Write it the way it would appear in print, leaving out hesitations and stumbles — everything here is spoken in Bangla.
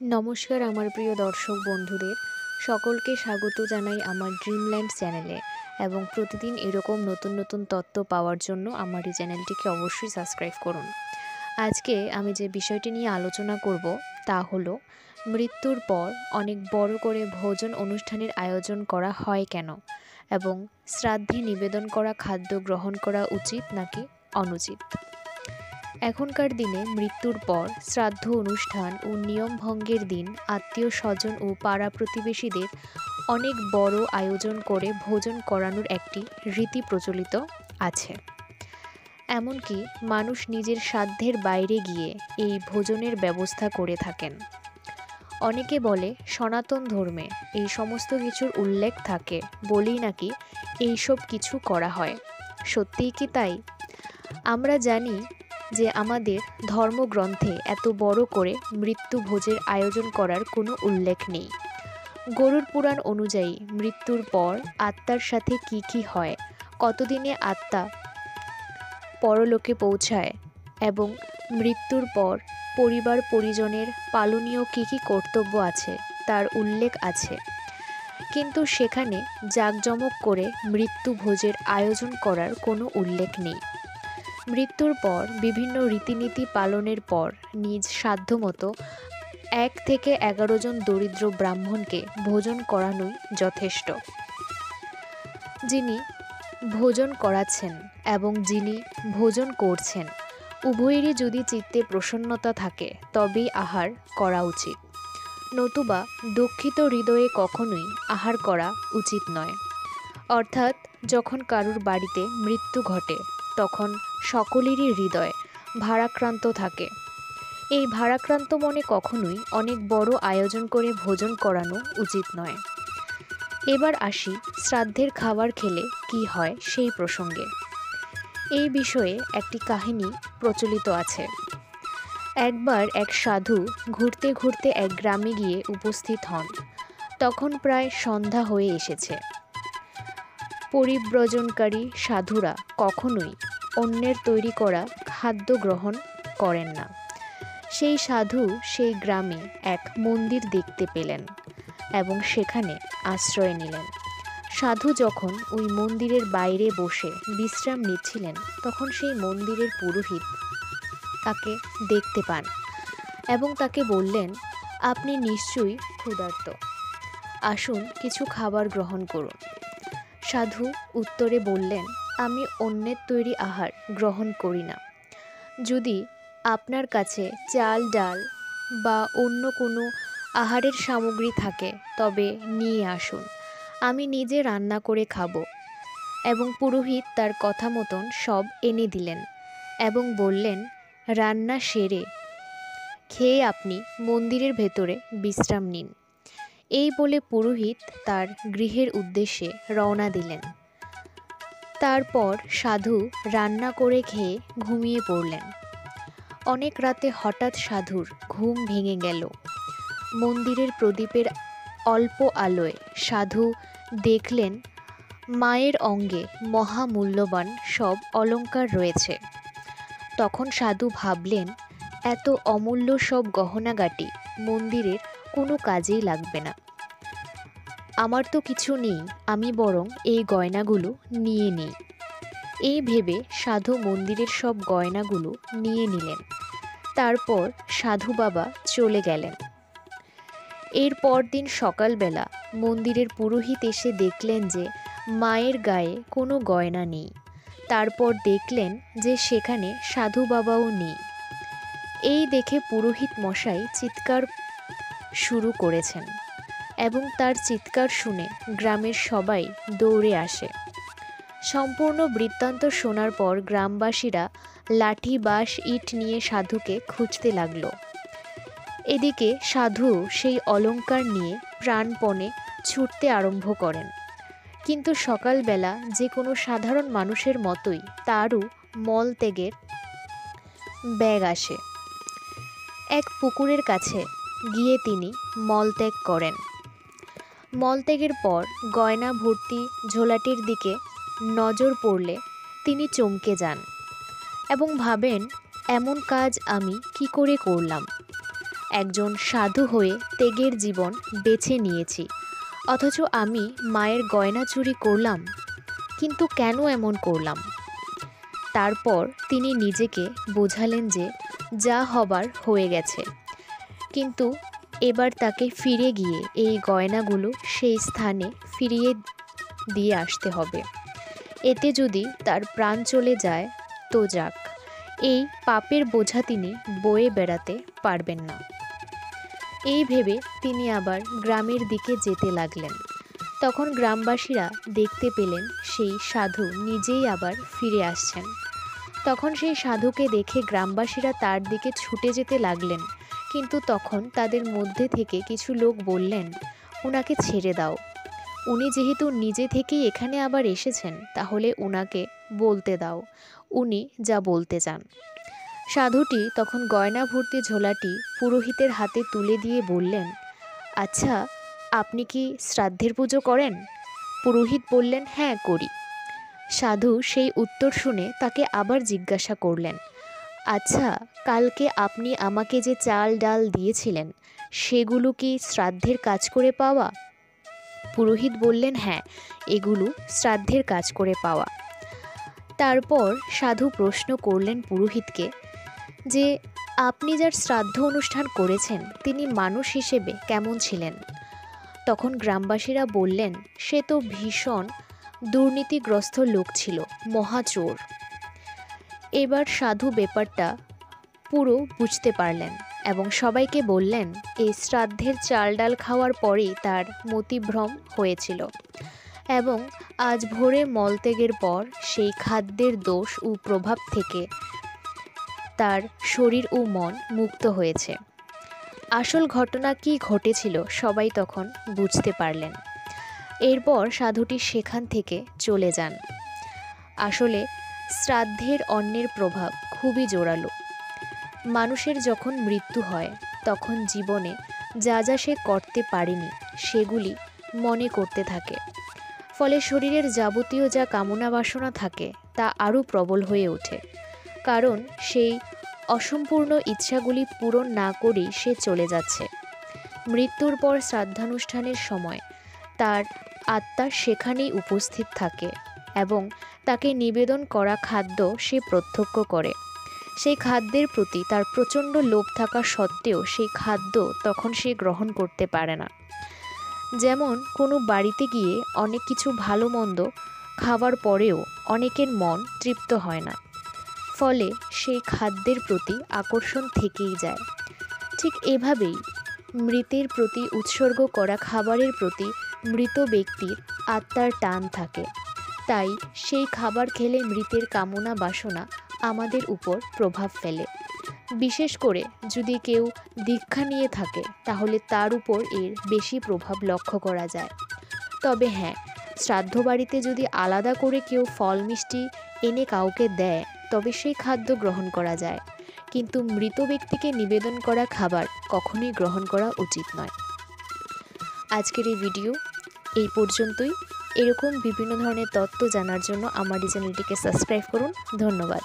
নমস্কার আমার প্রিয় দর্শক বন্ধুদের সকলকে স্বাগত জানাই আমার ড্রিমল্যান্ড চ্যানেলে এবং প্রতিদিন এরকম নতুন নতুন তথ্য পাওয়ার জন্য আমার এই চ্যানেলটিকে অবশ্যই সাবস্ক্রাইব করুন। আজকে আমি যে বিষয়টি নিয়ে আলোচনা করব তা হলো মৃত্যুর পর অনেক বড় করে ভোজন অনুষ্ঠানের আয়োজন করা হয় কেন এবং শ্রাদ্ধে নিবেদন করা খাদ্য গ্রহণ করা উচিত নাকি অনুচিত। এখনকার দিনে মৃত্যুর পর শ্রাদ্ধ অনুষ্ঠান ও নিয়ম ভঙ্গের দিন আত্মীয় স্বজন ও পাড়া প্রতিবেশীদের অনেক বড় আয়োজন করে ভোজন করানোর একটি রীতি প্রচলিত আছে। এমনকি মানুষ নিজের সাধ্যের বাইরে গিয়ে এই ভোজনের ব্যবস্থা করে থাকেন। অনেকে বলে সনাতন ধর্মে এই সমস্ত কিছুর উল্লেখ থাকে বলেই নাকি এইসব কিছু করা হয়। সত্যিই কি তাই? আমরা জানি যে আমাদের ধর্মগ্রন্থে এত বড় করে মৃত্যুভোজের আয়োজন করার কোনো উল্লেখ নেই। গরুড় পুরাণ অনুযায়ী মৃত্যুর পর আত্মার সাথে কি হয়, কতদিনে আত্মা পরলোকে পৌঁছায় এবং মৃত্যুর পর পরিবার পরিজনের পালনীয় কী কর্তব্য আছে তার উল্লেখ আছে। কিন্তু সেখানে জাঁকজমক করে মৃত্যুভোজের আয়োজন করার কোনো উল্লেখ নেই। মৃত্যুর পর বিভিন্ন রীতিনীতি পালনের পর নিজ সাধ্যমতো ১ থেকে ১১ জন দরিদ্র ব্রাহ্মণকে ভোজন করানোই যথেষ্ট। যিনি ভোজন করাচ্ছেন এবং যিনি ভোজন করছেন উভয়েরই যদি চিত্তে প্রসন্নতা থাকে তবেই আহার করা উচিত, নতুবা দুঃখিত হৃদয়ে কখনোই আহার করা উচিত নয়। অর্থাৎ যখন কারুর বাড়িতে মৃত্যু ঘটে তখন সকলেরই হৃদয় ভারাক্রান্ত থাকে। এই ভারাক্রান্ত মনে কখনোই অনেক বড় আয়োজন করে ভোজন করানো উচিত নয়। এবার আসি শ্রাদ্ধের খাবার খেলে কি হয় সেই প্রসঙ্গে। এই বিষয়ে একটি কাহিনী প্রচলিত আছে। একবার এক সাধু ঘুরতে ঘুরতে এক গ্রামে গিয়ে উপস্থিত হন। তখন প্রায় সন্ধ্যা হয়ে এসেছে। পরিব্রজনকারী সাধুরা কখনোই অন্যের তৈরি করা খাদ্য গ্রহণ করেন না। সেই সাধু সেই গ্রামে এক মন্দির দেখতে পেলেন এবং সেখানে আশ্রয় নিলেন। সাধু যখন ওই মন্দিরের বাইরে বসে বিশ্রাম নিচ্ছিলেন তখন সেই মন্দিরের পুরোহিত তাকে দেখতে পান এবং তাকে বললেন, আপনি নিশ্চয়ই ক্ষুধার্ত, আসুন কিছু খাবার গ্রহণ করুন। সাধু উত্তরে বললেন, আমি অন্যের তৈরি আহার গ্রহণ করি না। যদি আপনার কাছে চাল ডাল বা অন্য কোনো আহারের সামগ্রী থাকে তবে নিয়ে আসুন, আমি নিজে রান্না করে খাবো। এবং পুরোহিত তার কথা মতন সব এনে দিলেন এবং বললেন, রান্না সেরে খেয়ে আপনি মন্দিরের ভেতরে বিশ্রাম নিন। এই বলে পুরোহিত তার গৃহের উদ্দেশ্যে রওনা দিলেন। তারপর সাধু রান্না করে খেয়ে ঘুমিয়ে পড়লেন। অনেক রাতে হঠাৎ সাধুর ঘুম ভেঙে গেল। মন্দিরের প্রদীপের অল্প আলোয় সাধু দেখলেন মায়ের অঙ্গে মহামূল্যবান সব অলংকার রয়েছে। তখন সাধু ভাবলেন, এত অমূল্য সব গহনাগাটি মন্দিরের কোনো কাজেই লাগবে না। আমার তো কিছু নেই, আমি বরং এই গয়নাগুলো নিয়ে নিই। এই ভেবে সাধু মন্দিরের সব গয়নাগুলো নিয়ে নিলেন। তারপর সাধু বাবা চলে গেলেন। এর পরদিন সকালবেলা মন্দিরের পুরোহিত এসে দেখলেন যে মায়ের গায়ে কোনো গয়না নেই। তারপর দেখলেন যে সেখানে সাধু বাবাও নেই। এই দেখে পুরোহিত মশাই চিৎকার শুরু করেছেন এবং তার চিৎকার শুনে গ্রামের সবাই দৌড়ে আসে। সম্পূর্ণ বৃত্তান্ত শোনার পর গ্রামবাসীরা লাঠি বাঁশ ইট নিয়ে সাধুকে খুঁজতে লাগলো। এদিকে সাধু সেই অলংকার নিয়ে প্রাণপণে ছুটতে আরম্ভ করেন। কিন্তু সকালবেলা যে কোনো সাধারণ মানুষের মতোই তারও মলত্যাগের ব্যাগ আসে। এক পুকুরের কাছে গিয়ে তিনি মলত্যাগ করেন। মলত্যাগের পর গয়না ভর্তি ঝোলাটির দিকে নজর পড়লে তিনি চমকে যান এবং ভাবেন, এমন কাজ আমি কি করে করলাম। একজন সাধু হয়ে ত্যাগের জীবন বেছে নিয়েছি, অথচ আমি মায়ের গয়না চুরি করলাম, কিন্তু কেন এমন করলাম? তারপর তিনি নিজেকে বোঝালেন যে যা হবার হয়ে গেছে, কিন্তু এবার তাকে ফিরে গিয়ে এই গয়নাগুলো সেই স্থানে ফিরিয়ে দিয়ে আসতে হবে। এতে যদি তার প্রাণ চলে যায় তো যাক, এই পাপের বোঝা তিনি বয়ে বেড়াতে পারবেন না। এই ভেবে তিনি আবার গ্রামের দিকে যেতে লাগলেন। তখন গ্রামবাসীরা দেখতে পেলেন সেই সাধু নিজেই আবার ফিরে আসছেন। তখন সেই সাধুকে দেখে গ্রামবাসীরা তার দিকে ছুটে যেতে লাগলেন, কিন্তু তখন তাদের মধ্যে থেকে কিছু লোক বললেন, ওনাকে ছেড়ে দাও, উনি যেহেতু নিজে থেকেই এখানে আবার এসেছেন, তাহলে ওনাকে বলতে দাও, উনি যা বলতে চান। সাধুটি তখন গয়না ভর্তি ঝোলাটি পুরোহিতের হাতে তুলে দিয়ে বললেন, আচ্ছা, আপনি কি শ্রাদ্ধের পুজো করেন? পুরোহিত বললেন, হ্যাঁ করি। সাধু সেই উত্তর শুনে তাকে আবার জিজ্ঞাসা করলেন, আচ্ছা, কালকে আপনি আমাকে যে চাল ডাল দিয়েছিলেন সেগুলো কি শ্রাদ্ধের কাজ করে পাওয়া? পুরোহিত বললেন, হ্যাঁ, এগুলো শ্রাদ্ধের কাজ করে পাওয়া। তারপর সাধু প্রশ্ন করলেন পুরোহিতকে যে আপনি যার শ্রাদ্ধ অনুষ্ঠান করেছেন তিনি মানুষ হিসেবে কেমন ছিলেন? তখন গ্রামবাসীরা বললেন, সে তো ভীষণ দুর্নীতিগ্রস্ত লোক ছিল, মহাচোর। এবার সাধু ব্যাপারটা পুরো বুঝতে পারলেন এবং সবাইকে বললেন, এই শ্রাদ্ধের চাল ডাল খাওয়ার পরেই তার মতিভ্রম হয়েছিল এবং আজ ভোরে মলত্যাগের পর সেই খাদ্যের দোষ ও প্রভাব থেকে তার শরীর ও মন মুক্ত হয়েছে। আসল ঘটনা কি ঘটেছিল সবাই তখন বুঝতে পারলেন। এরপর সাধুটি সেখান থেকে চলে যান। আসলে শ্রাদ্ধের অন্নের প্রভাব খুবই জোরালো। মানুষের যখন মৃত্যু হয় তখন জীবনে যা যা সে করতে পারেনি সেগুলি মনে করতে থাকে, ফলে শরীরের যাবতীয় যা কামনা বাসনা থাকে তা আরও প্রবল হয়ে ওঠে, কারণ সেই অসম্পূর্ণ ইচ্ছাগুলি পূরণ না করেই সে চলে যাচ্ছে। মৃত্যুর পর শ্রাদ্ধানুষ্ঠানের সময় তার আত্মা সেখানেই উপস্থিত থাকে এবং তাকে নিবেদন করা খাদ্য সে প্রত্যক্ষ করে। সেই খাদ্যের প্রতি তার প্রচণ্ড লোভ থাকা সত্ত্বেও সেই খাদ্য তখন সে গ্রহণ করতে পারে না। যেমন কোনো বাড়িতে গিয়ে অনেক কিছু ভালো মন্দ খাওয়ার পরেও অনেকের মন তৃপ্ত হয় না, ফলে সেই খাদ্যের প্রতি আকর্ষণ থেকেই যায়। ঠিক এভাবেই মৃতের প্রতি উৎসর্গ করা খাবারের প্রতি মৃত ব্যক্তির আত্মার টান থাকে, তাই সেই খাবার খেলে মৃতের কামনা বাসনা আমাদের উপর প্রভাব ফেলে। বিশেষ করে যদি কেউ দীক্ষা নিয়ে থাকে তাহলে তার উপর এর বেশি প্রভাব লক্ষ্য করা যায়। তবে হ্যাঁ, শ্রাদ্ধ বাড়িতে যদি আলাদা করে কেউ ফল মিষ্টি এনে কাউকে দেয় তবে সেই খাদ্য গ্রহণ করা যায়, কিন্তু মৃত ব্যক্তিকে নিবেদন করা খাবার কখনোই গ্রহণ করা উচিত নয়। আজকের এই ভিডিও এই পর্যন্তই। এরকম বিভিন্ন ধরনের তথ্য জানার জন্য আমার এই চ্যানেলটিকে সাবস্ক্রাইব করুন। ধন্যবাদ।